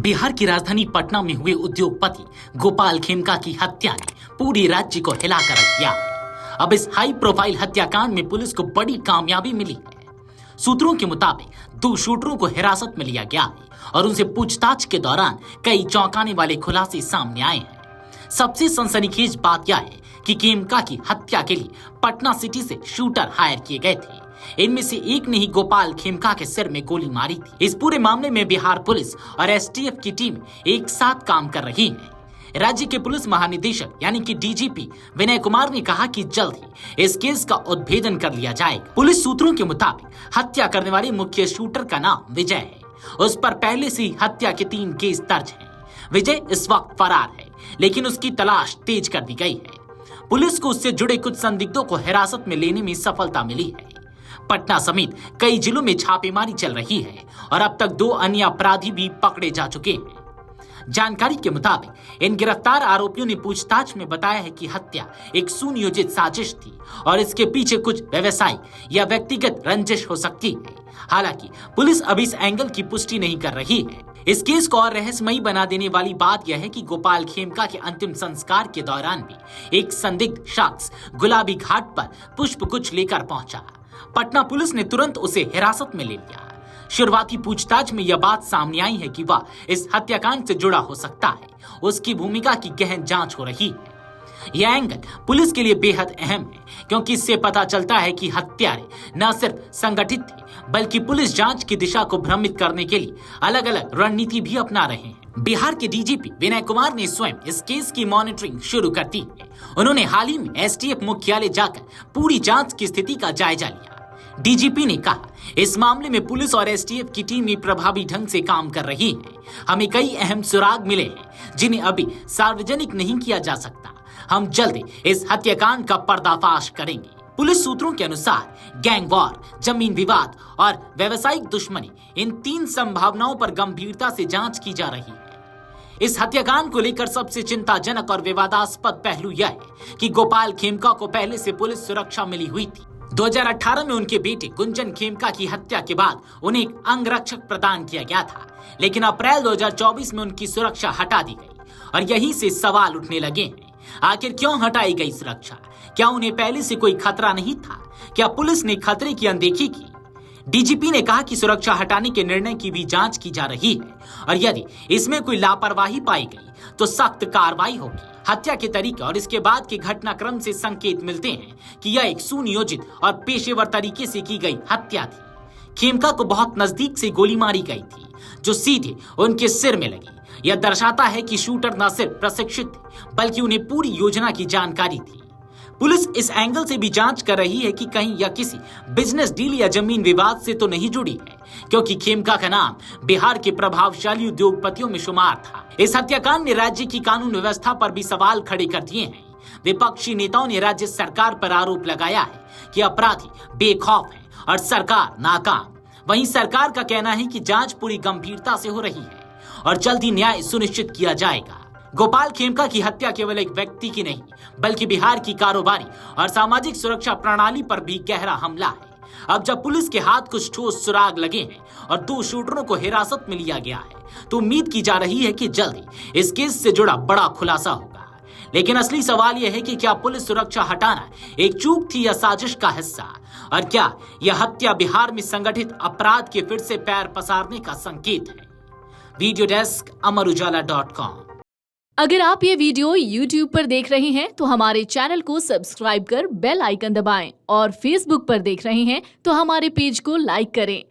बिहार की राजधानी पटना में हुए उद्योगपति गोपाल खेमका की हत्या ने पूरे राज्य को हिलाकर रख दिया है। अब इस हाई प्रोफाइल हत्याकांड में पुलिस को बड़ी कामयाबी मिली है। सूत्रों के मुताबिक 2 शूटरों को हिरासत में लिया गया है और उनसे पूछताछ के दौरान कई चौंकाने वाले खुलासे सामने आए हैं। सबसे सनसनीखेज बात यह है कि खेमका की हत्या के लिए पटना सिटी से शूटर हायर किए गए थे। इनमें से एक ने ही गोपाल खेमका के सिर में गोली मारी थी। इस पूरे मामले में बिहार पुलिस और एसटीएफ की टीम एक साथ काम कर रही है। राज्य के पुलिस महानिदेशक यानी कि डीजीपी विनय कुमार ने कहा कि जल्द ही इस केस का उद्भेदन कर लिया जाएगा। पुलिस सूत्रों के मुताबिक हत्या करने वाले मुख्य शूटर का नाम विजय है। उस पर पहले से ही हत्या के 3 केस दर्ज हैं। विजय इस वक्त फरार है, लेकिन उसकी तलाश तेज कर दी गई है। पुलिस को उससे जुड़े कुछ संदिग्धों को हिरासत में लेने में सफलता मिली है। पटना समेत कई जिलों में छापेमारी चल रही है और अब तक 2 अन्य अपराधी भी पकड़े जा चुके हैं। जानकारी के मुताबिक इन गिरफ्तार आरोपियों ने पूछताछ में बताया है कि हत्या एक सुनियोजित साजिश थी और इसके पीछे कुछ व्यवसायिक या व्यक्तिगत रंजिश हो सकती है। हालांकि पुलिस अभी इस एंगल की पुष्टि नहीं कर रही है। इस केस को और रहस्यमयी बना देने वाली बात यह है कि गोपाल खेमका के अंतिम संस्कार के दौरान भी एक संदिग्ध शख्स गुलाबी घाट पर पुष्पगुच्छ लेकर पहुंचा। पटना पुलिस ने तुरंत उसे हिरासत में ले लिया। शुरुआती पूछताछ में यह बात सामने आई है कि वह इस हत्याकांड से जुड़ा हो सकता है। उसकी भूमिका की गहन जांच हो रही है। यह एंगल पुलिस के लिए बेहद अहम है, क्योंकि इससे पता चलता है कि हत्यारे न सिर्फ संगठित थे, बल्कि पुलिस जांच की दिशा को भ्रमित करने के लिए अलग अलग रणनीति भी अपना रहे हैं। बिहार के डीजीपी विनय कुमार ने स्वयं इस केस की मॉनिटरिंग शुरू कर दी है। उन्होंने हाल ही में एसटीएफ मुख्यालय जाकर पूरी जांच की स्थिति का जायजा लिया। डीजीपी ने कहा, इस मामले में पुलिस और एसटीएफ की टीम प्रभावी ढंग से काम कर रही है। हमें कई अहम सुराग मिले हैं जिन्हें अभी सार्वजनिक नहीं किया जा सकता। हम जल्द इस हत्याकांड का पर्दाफाश करेंगे। पुलिस सूत्रों के अनुसार गैंग वॉर, जमीन विवाद और व्यावसायिक दुश्मनी, इन 3 संभावनाओं पर गंभीरता से जांच की जा रही है। इस हत्याकांड को लेकर सबसे चिंताजनक और विवादास्पद पहलू यह है कि गोपाल खेमका को पहले से पुलिस सुरक्षा मिली हुई थी। 2018 में उनके बेटे गुंजन खेमका की हत्या के बाद उन्हें एक अंगरक्षक प्रदान किया गया था, लेकिन अप्रैल 2024 में उनकी सुरक्षा हटा दी गई और यहीं से सवाल उठने लगे हैं। आखिर क्यों हटाई गई सुरक्षा? क्या उन्हें पहले से कोई खतरा नहीं था? क्या पुलिस ने खतरे की अनदेखी की? डीजीपी ने कहा कि सुरक्षा हटाने के निर्णय की भी जांच की जा रही है और यदि इसमें कोई लापरवाही पाई गई तो सख्त कार्रवाई होगी। हत्या के तरीके और इसके बाद के घटनाक्रम से संकेत मिलते हैं कि यह एक सुनियोजित और पेशेवर तरीके से की गई हत्या थी। खेमका को बहुत नजदीक से गोली मारी गई थी, जो सीधे उनके सिर में लगी। यह दर्शाता है कि शूटर न सिर्फ प्रशिक्षित थे, बल्कि उन्हें पूरी योजना की जानकारी थी। पुलिस इस एंगल से भी जांच कर रही है कि कहीं यह किसी बिजनेस डील या जमीन विवाद से तो नहीं जुड़ी है, क्योंकि खेमका का नाम बिहार के प्रभावशाली उद्योगपतियों में शुमार था। इस हत्याकांड ने राज्य की कानून व्यवस्था पर भी सवाल खड़े कर दिए हैं। विपक्षी नेताओं ने राज्य सरकार पर आरोप लगाया है कि अपराधी बेखौफ हैं और सरकार नाकाम। वहीं सरकार का कहना है कि जांच पूरी गंभीरता से हो रही है और जल्द ही न्याय सुनिश्चित किया जाएगा। गोपाल खेमका की हत्या केवल एक व्यक्ति की नहीं, बल्कि बिहार की कारोबारी और सामाजिक सुरक्षा प्रणाली पर भी गहरा हमला है। अब जब पुलिस के हाथ कुछ ठोस सुराग लगे हैं और 2 शूटरों को हिरासत में लिया गया है, तो उम्मीद की जा रही है कि जल्द ही इस केस से जुड़ा बड़ा खुलासा होगा। लेकिन असली सवाल यह है कि क्या पुलिस सुरक्षा हटाना एक चूक थी या साजिश का हिस्सा, और क्या यह हत्या बिहार में संगठित अपराध के फिर से पैर पसारने का संकेत है। Video desk amarujala.com। अगर आप ये वीडियो YouTube पर देख रहे हैं तो हमारे चैनल को सब्सक्राइब कर बेल आइकन दबाएं और Facebook पर देख रहे हैं तो हमारे पेज को लाइक करें।